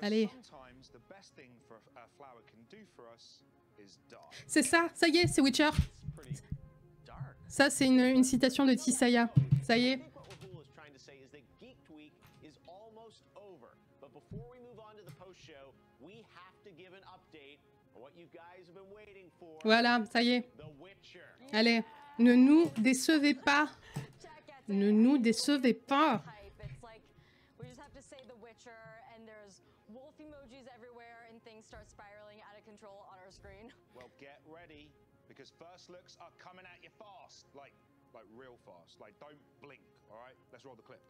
Allez. C'est ça y est, c'est Witcher. Ça, c'est une citation de Tisaya. Ça y est. Voilà, ça y est. Allez, ne nous décevez pas. Ne nous décevez pas. Because first looks are coming at you fast, like real fast. Like don't blink, all right? Let's roll the clip.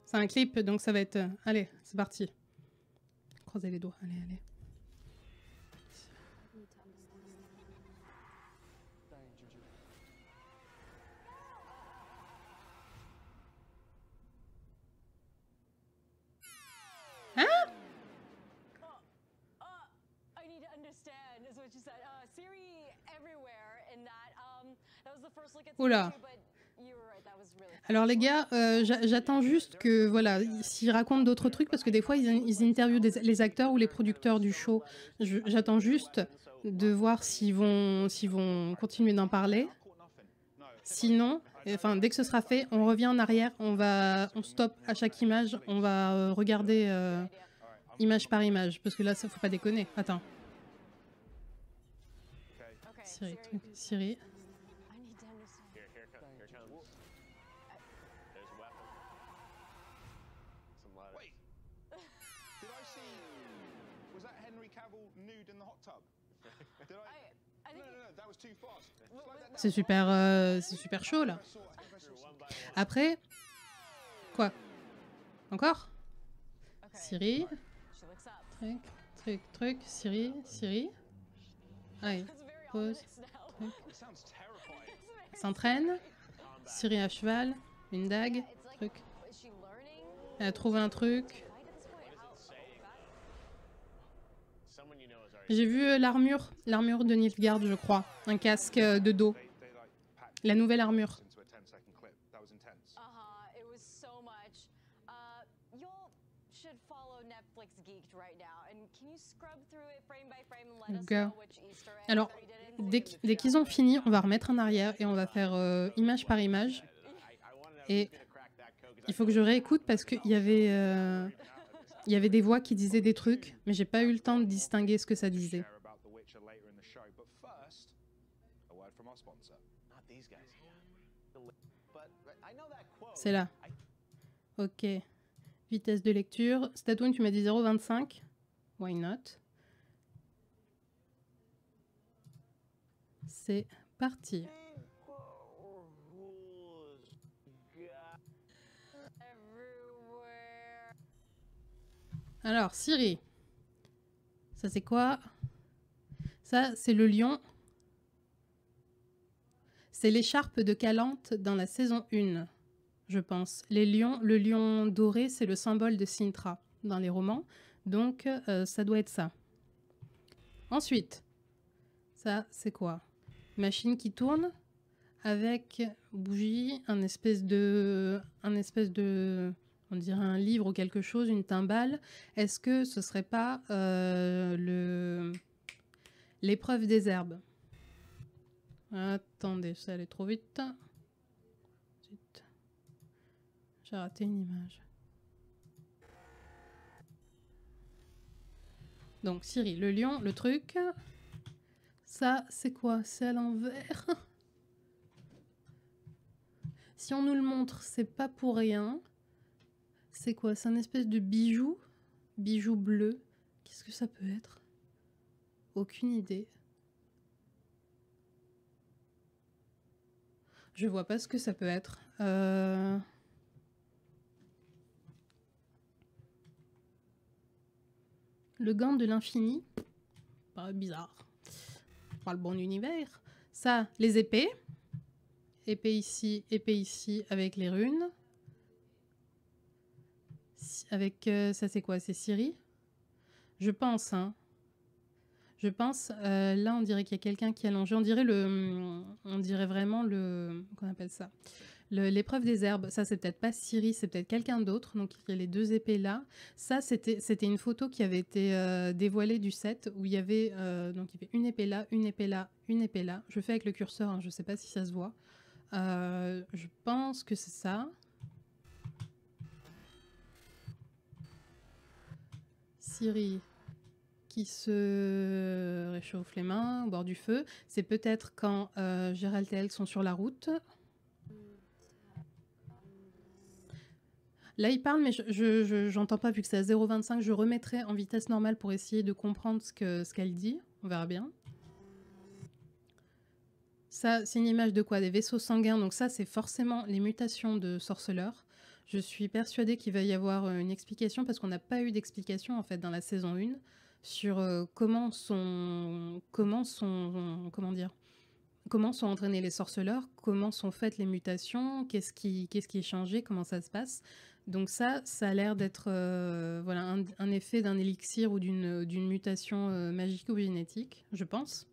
C'est un clip, donc ça va être... Allez, c'est parti. Croisez les doigts, allez, allez. Hein? Oula. Alors les gars, j'attends juste que, voilà, s'ils racontent d'autres trucs, parce que des fois, ils interviewent les acteurs ou les producteurs du show. J'attends juste de voir s'ils vont continuer d'en parler. Sinon, enfin, dès que ce sera fait, on revient en arrière, on stoppe à chaque image, on va regarder image par image, parce que là, ça faut pas déconner. Attends. Siri. C'est super chaud là. Après, quoi? Encore? Siri. Truc. Siri. Allez, pause. Truc. S'entraîne. Siri à cheval. Une dague. Truc. Elle a trouvé un truc. J'ai vu l'armure de Nilfgaard, je crois. Un casque de dos. La nouvelle armure. Alors, dès qu'ils ont fini, on va remettre en arrière et on va faire image par image. Et il faut que je réécoute parce qu'il y avait des voix qui disaient des trucs, mais j'ai pas eu le temps de distinguer ce que ça disait. C'est là. Ok. Vitesse de lecture. Statoon, tu m'as dit 0,25. Why not? C'est parti. Alors, Siri. Ça, c'est quoi? Ça, c'est le lion. C'est l'écharpe de Calante dans la saison 1, je pense. Le lion doré, c'est le symbole de Sintra dans les romans. Donc, ça doit être ça. Ensuite, ça, c'est quoi? Machine qui tourne avec bougie, un espèce de... On dirait un livre ou quelque chose, une timbale. Est-ce que ce serait pas l'épreuve des herbes? Attendez, ça allait trop vite. J'ai raté une image. Donc Siri, le lion, le truc. Ça, c'est quoi? C'est à l'envers. Si on nous le montre, c'est pas pour rien. C'est quoi? C'est un espèce de bijou. Bijou bleu. Qu'est-ce que ça peut être? Aucune idée. Je vois pas ce que ça peut être. Le gant de l'infini. Pas bizarre. Pas le bon univers. Ça, les épées. Épée ici avec les runes. Avec ça, c'est quoi? C'est Siri? Je pense, hein. Je pense, là, on dirait qu'il y a quelqu'un qui est allongé. On dirait vraiment le... Qu'on appelle ça? L'épreuve des herbes, ça c'est peut-être pas Ciri, c'est peut-être quelqu'un d'autre. Donc il y a les 2 épées là. Ça c'était une photo qui avait été dévoilée du set où il y avait donc il y avait une épée là, une épée là, une épée là. Je fais avec le curseur, hein, je sais pas si ça se voit. Je pense que c'est ça. Ciri qui se réchauffe les mains au bord du feu. C'est peut-être quand Gérald et elle sont sur la route. Là, il parle, mais j'entends pas vu que c'est à 0,25. Je remettrai en vitesse normale pour essayer de comprendre ce qu'elle dit. On verra bien. Ça, c'est une image de quoi? Des vaisseaux sanguins. Donc ça, c'est forcément les mutations de Sorceleur. Je suis persuadée qu'il va y avoir une explication, parce qu'on n'a pas eu d'explication, en fait, dans la saison 1, sur comment sont entraînés les sorceleurs, comment sont faites les mutations, qu'est-ce qui est changé, comment ça se passe. Donc ça a l'air d'être voilà, un effet d'un élixir ou d'une mutation magique ou génétique, je pense.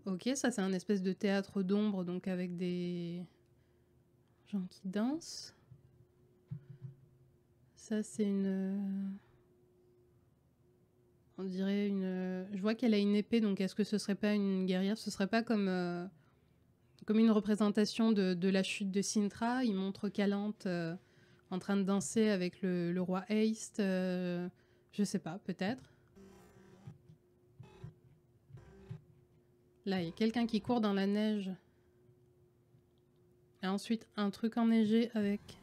Ok, ça c'est un espèce de théâtre d'ombre, donc avec des gens qui dansent. Ça c'est une... On dirait une... Je vois qu'elle a une épée, donc est-ce que ce serait pas une guerrière? Ce serait pas comme une représentation de la chute de Sintra. Il montre Calante en train de danser avec le roi Haste. Je sais pas, peut-être. Là, il y a quelqu'un qui court dans la neige. Et ensuite, un truc enneigé avec...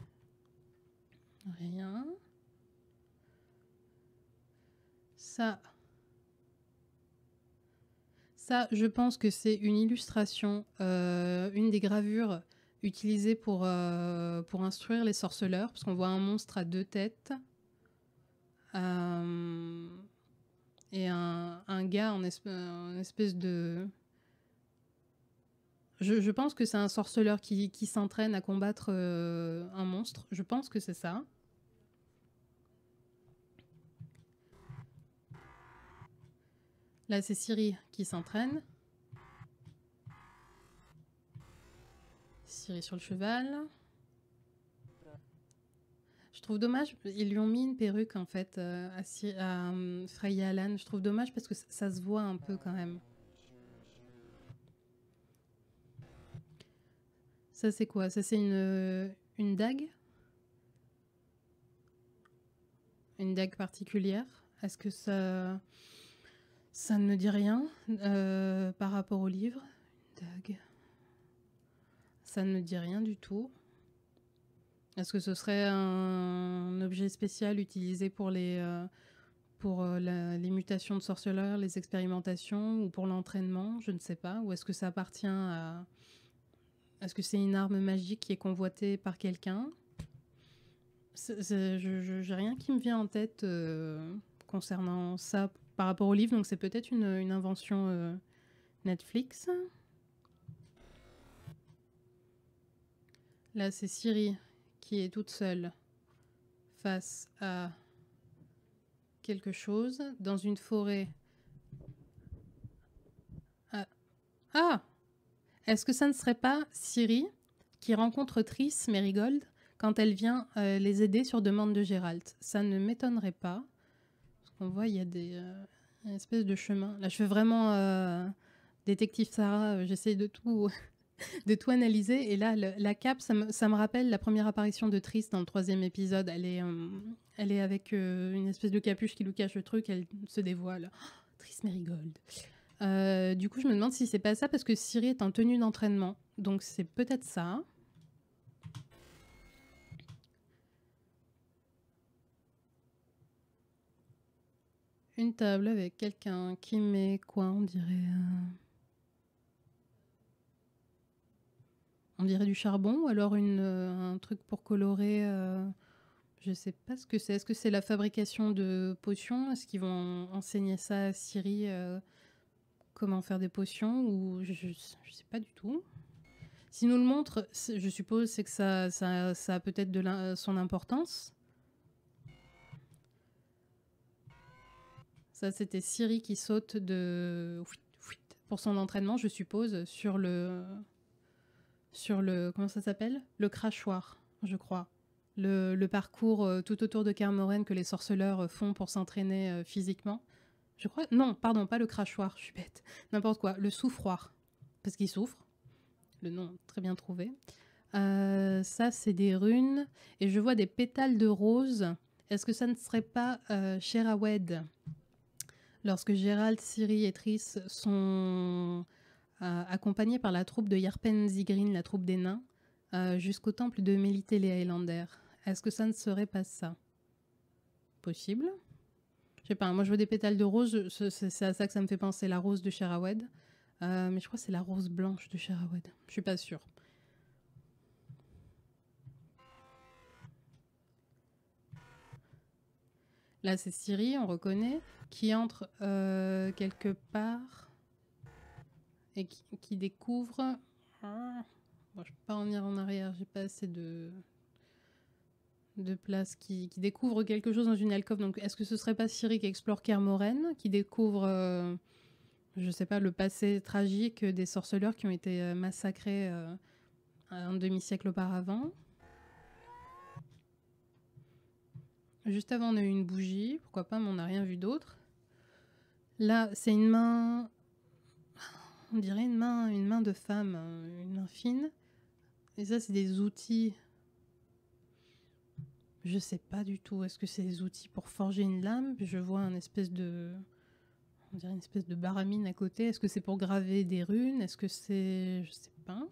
rien. Ça, je pense que c'est une illustration, une des gravures utilisées pour instruire les sorceleurs, parce qu'on voit un monstre à 2 têtes et un gars en espèce de... Je pense que c'est un sorceleur qui s'entraîne à combattre un monstre. Je pense que c'est ça. Là, c'est Ciri qui s'entraîne. Ciri sur le cheval. Je trouve dommage, ils lui ont mis une perruque en fait à Freya Allan. Je trouve dommage parce que ça se voit un peu quand même. Ça c'est quoi? Ça c'est une dague? Une dague particulière? Est-ce que ça ne me dit rien par rapport au livre? Une dague. Ça ne me dit rien du tout. Est-ce que ce serait un objet spécial utilisé pour les mutations de sorceleurs, les expérimentations ou pour l'entraînement? Je ne sais pas. Ou est-ce que ça appartient à... Est-ce que c'est une arme magique qui est convoitée par quelqu'un? J'ai rien qui me vient en tête concernant ça par rapport au livre, donc c'est peut-être une invention Netflix. Là, c'est Ciri qui est toute seule face à quelque chose dans une forêt. Ah! Est-ce que ça ne serait pas Ciri qui rencontre Triss Merigold quand elle vient les aider sur demande de Gérald? Ça ne m'étonnerait pas. Parce qu'on voit, il y a une espèce de chemin. Là, je fais vraiment détective Sarah. J'essaie de tout, de tout analyser. Et là, la cape, ça me rappelle la première apparition de Triss dans le 3e épisode. Elle est avec une espèce de capuche qui lui cache le truc. Elle se dévoile. Oh, Triss Merigold. Du coup, je me demande si c'est pas ça, parce que Ciri est en tenue d'entraînement. Donc, c'est peut-être ça. Une table avec quelqu'un qui met quoi, on dirait... On dirait du charbon, ou alors un truc pour colorer... Je sais pas ce que c'est. Est-ce que c'est la fabrication de potions? Est-ce qu'ils vont enseigner ça à Ciri comment faire des potions? Ou je sais pas du tout. S'il nous le montre, je suppose c'est que ça a peut-être son importance. Ça, c'était Ciri qui saute pour son entraînement, je suppose, sur le comment ça s'appelle? Le crachoir, je crois. Le parcours tout autour de Kaer Morhen que les sorceleurs font pour s'entraîner physiquement. Je crois... Non, pardon, pas le crachoir, je suis bête. N'importe quoi, le souffroir. Parce qu'il souffre. Le nom, très bien trouvé. Ça, c'est des runes. Et je vois des pétales de rose. Est-ce que ça ne serait pas Sherawed? Lorsque Gérald, Ciri et Triss sont accompagnés par la troupe de Yarpen Zygrin, la troupe des nains, jusqu'au temple de Mélité les Highlanders. Est-ce que ça ne serait pas ça? Possible. Je sais pas, moi je vois des pétales de rose, c'est à ça que ça me fait penser, la rose de Sherawed. Mais je crois que c'est la rose blanche de Sherawed. Je suis pas sûre. Là, c'est Ciri, on reconnaît, qui entre quelque part et qui découvre... Bon, je peux pas revenir en arrière, j'ai pas assez de place, qui découvre quelque chose dans une alcôve. Donc, est-ce que ce serait pas Ciri qui explore Kaer Morhen, qui découvre, je sais pas, le passé tragique des sorceleurs qui ont été massacrés un demi-siècle auparavant? Juste avant, on a eu une bougie, pourquoi pas, mais on n'a rien vu d'autre. Là, c'est une main... On dirait une main de femme, une main fine. Et ça, c'est des outils. Je sais pas du tout. Est-ce que c'est des outils pour forger une lame? Je vois un espèce de... On dirait une espèce de baramine à côté. Est-ce que c'est pour graver des runes? Est-ce que c'est... Je sais pas.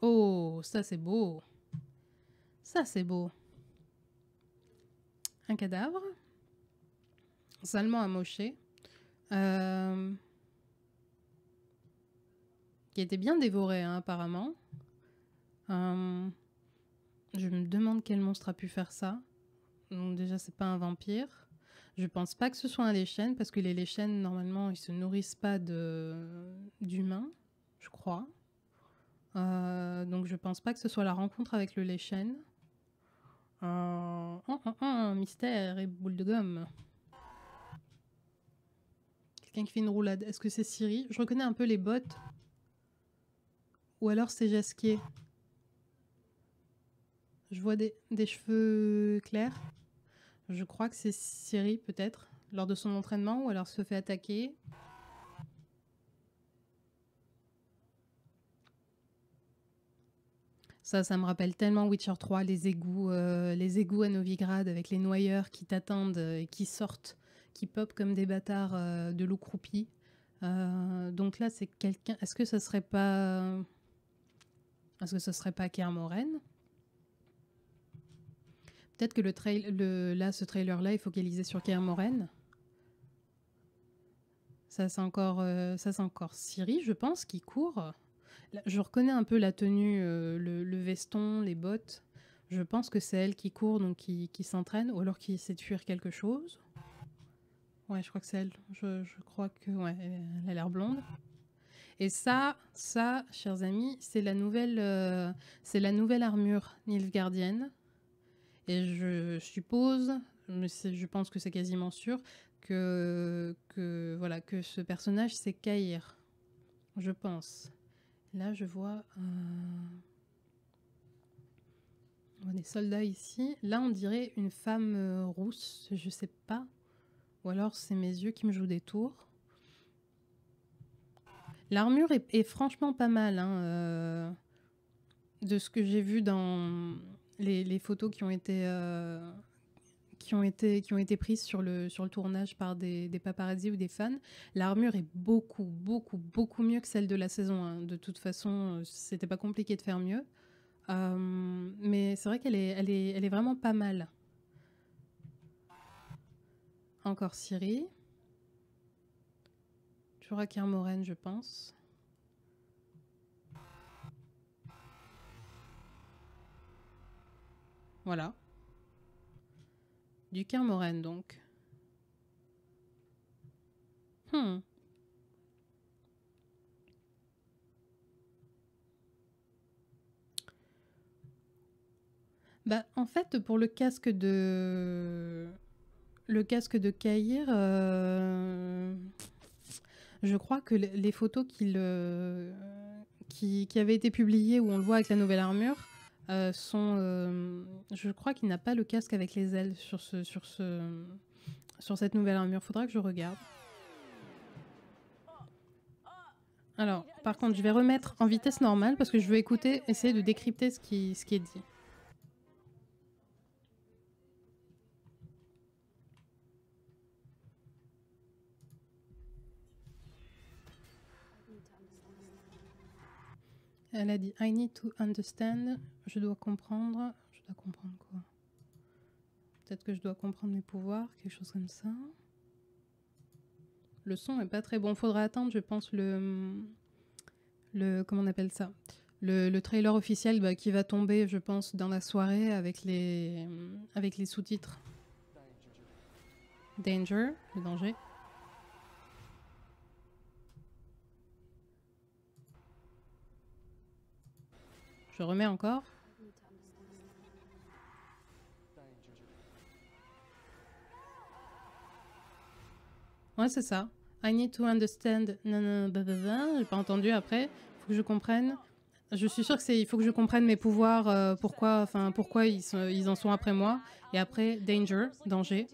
Oh, ça c'est beau. Ça c'est beau. Un cadavre. Salement amoché. Qui était bien dévoré, hein, apparemment. Je me demande quel monstre a pu faire ça. Donc déjà, c'est pas un vampire. Je pense pas que ce soit un léchenne, parce que les léchens, normalement, ils se nourrissent pas d'humains, je crois. Donc je pense pas que ce soit la rencontre avec le léchen. Mystère et boule de gomme. Quelqu'un qui fait une roulade. Est-ce que c'est Ciri? Je reconnais un peu les bottes. Ou alors c'est Jasquier. Je vois des cheveux clairs. Je crois que c'est Ciri, peut-être, lors de son entraînement, ou alors se fait attaquer. Ça me rappelle tellement Witcher 3, les égouts à Novigrad avec les noyeurs qui t'attendent et qui sortent, qui popent comme des bâtards de loups croupis. Donc là, c'est quelqu'un... Est-ce que ce serait pas... Est-ce que ce serait pas Kaer Morhen? Peut-être que ce trailer-là est focalisé sur Kaer Morhen. Ça, c'est encore Ciri, je pense, qui court. Là, je reconnais un peu la tenue, le veston, les bottes. Je pense que c'est elle qui court, donc qui s'entraîne, ou alors qui essaie de fuir quelque chose. Ouais, je crois que c'est elle. Je crois que... Ouais, elle a l'air blonde. Et ça, chers amis, c'est la nouvelle armure nilfgaardienne. Et je suppose, mais je pense que c'est quasiment sûr, que ce personnage, c'est Cahir. Je pense. Là, je vois des soldats ici. Là, on dirait une femme rousse, je sais pas. Ou alors, c'est mes yeux qui me jouent des tours. L'armure est franchement pas mal, hein, de ce que j'ai vu dans les photos qui ont été prises sur le tournage par des paparazzi ou des fans. L'armure est beaucoup, beaucoup, beaucoup mieux que celle de la saison 1. De toute façon, c'était pas compliqué de faire mieux. Mais c'est vrai qu'elle est vraiment pas mal. Encore Ciri. Toujours à Kaer Morhen, je pense. Voilà. Du Kaer Morhen, donc. Bah, en fait, pour le casque de Le casque de Kair, je crois que les photos qui avaient été publiées où on le voit avec la nouvelle armure sont... je crois qu'il n'a pas le casque avec les ailes sur cette nouvelle armure. Faudra que je regarde. Alors, par contre, je vais remettre en vitesse normale parce que je veux écouter, essayer de décrypter ce qui est dit. Elle a dit I need to understand. Je dois comprendre. Je dois comprendre quoi? Peut-être que je dois comprendre mes pouvoirs, quelque chose comme ça. Le son est pas très bon. Faudra attendre, je pense, le comment on appelle ça? Le trailer officiel qui va tomber, je pense, dans la soirée avec les sous-titres. Danger, le danger. Je remets encore. Ouais, c'est ça. I need to understand. Non, j'ai pas entendu après. Faut que je comprenne. Je suis sûre que il faut que je comprenne mes pouvoirs, pourquoi ils en sont après moi. Et après, danger, danger.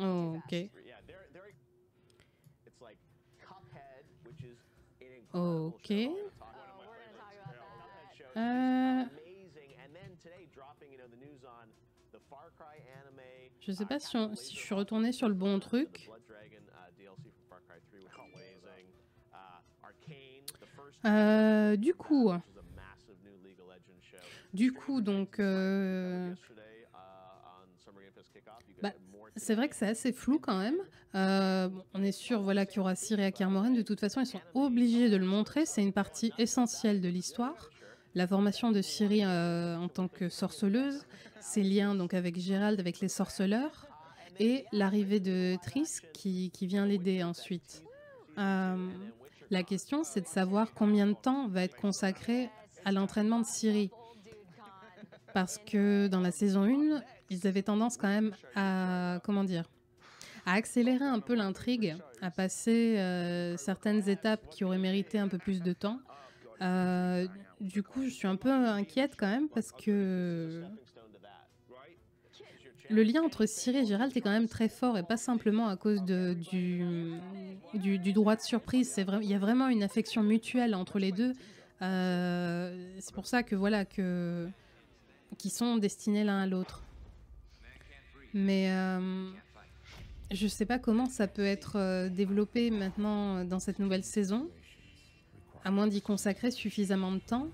Oh, ok. Ok. Je sais pas si je suis retournée sur le bon truc. Du coup, donc, c'est vrai que c'est assez flou quand même. On est sûr, voilà, qu'il y aura Ciri et Kaer Morhen. De toute façon, ils sont obligés de le montrer. C'est une partie essentielle de l'histoire. La formation de Ciri en tant que sorceleuse, ses liens donc avec Gérald, avec les sorceleurs, et l'arrivée de Triss qui vient l'aider ensuite. La question, c'est de savoir combien de temps va être consacré à l'entraînement de Ciri. Parce que dans la saison 1, ils avaient tendance quand même à, à accélérer un peu l'intrigue, à passer certaines étapes qui auraient mérité un peu plus de temps. Du coup, je suis un peu inquiète quand même parce que le lien entre Ciri et Gérald est quand même très fort et pas simplement à cause du droit de surprise. Il y a vraiment une affection mutuelle entre les deux. C'est pour ça que voilà qui sont destinés l'un à l'autre. Mais je sais pas comment ça peut être développé maintenant dans cette nouvelle saison, à moins d'y consacrer suffisamment de temps,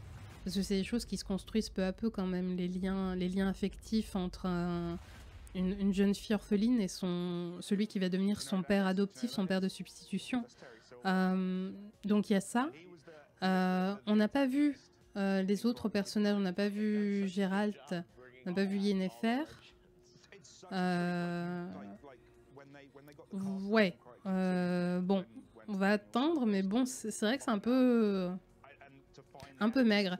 parce que c'est des choses qui se construisent peu à peu quand même, les liens affectifs entre une jeune fille orpheline et celui qui va devenir son père adoptif, son père de substitution. Donc il y a ça. On n'a pas vu les autres personnages, on n'a pas vu Gérald, on n'a pas vu Yennefer. Ouais, bon, on va attendre, mais bon, c'est vrai que c'est un peu maigre.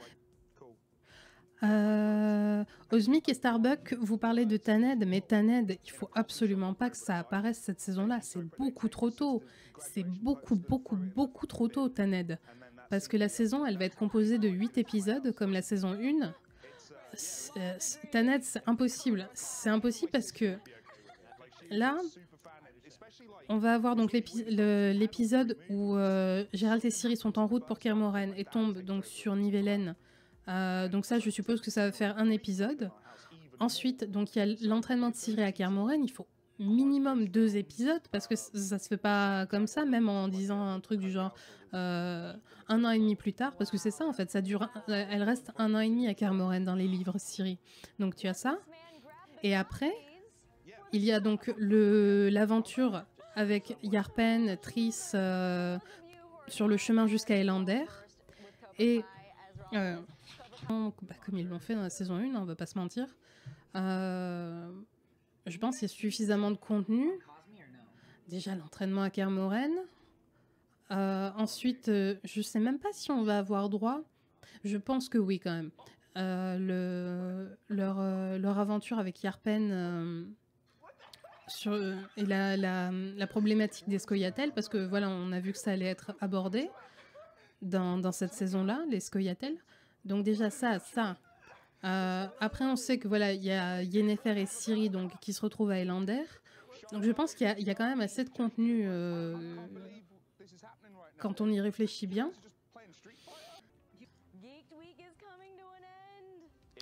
Osmic et Starbuck, vous parlez de Tanned, mais Tanned, il faut absolument pas que ça apparaisse cette saison-là. C'est beaucoup trop tôt. C'est beaucoup trop tôt, Tanned. Parce que la saison, elle va être composée de 8 épisodes, comme la saison 1. Tanned, c'est impossible. C'est impossible parce que là, on va avoir donc l'épisode où Gérald et Ciri sont en route pour Kaer Morhen et tombent donc sur Nivellen. Donc ça, je suppose que ça va faire un épisode. Ensuite, donc il y a l'entraînement de Ciri à Kaer Morhen. Il faut minimum 2 épisodes parce que ça se fait pas comme ça, même en disant un truc du genre 1 an et demi plus tard, parce que c'est ça en fait. Elle reste 1 an et demi à Kaer Morhen dans les livres Ciri. Donc tu as ça. Et après, il y a donc l'aventure avec Yarpen, Triss sur le chemin jusqu'à Elander. Et comme ils l'ont fait dans la saison 1, on va pas se mentir. Je pense qu'il y a suffisamment de contenu. Déjà l'entraînement à Kaer Morhen. Ensuite, je sais même pas si on va avoir droit. Je pense que oui quand même. Leur aventure avec Yarpen et la problématique des Scoia'tael, parce que voilà, on a vu que ça allait être abordé dans cette saison-là, les Scoia'tael. Donc déjà ça. Après, on sait que voilà, il y a Yennefer et Ciri donc, qui se retrouvent à Elander. Donc je pense qu'il y a quand même assez de contenu quand on y réfléchit bien.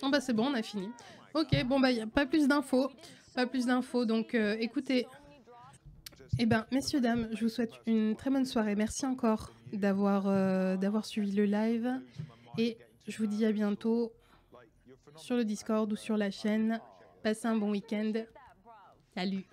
Oh bah c'est bon, on a fini. Ok, bon bah il n'y a pas plus d'infos. Pas plus d'infos, donc écoutez. Eh ben, messieurs, dames, je vous souhaite une très bonne soirée. Merci encore d'avoir suivi le live. Et je vous dis à bientôt sur le Discord ou sur la chaîne. Passez un bon week-end. Salut!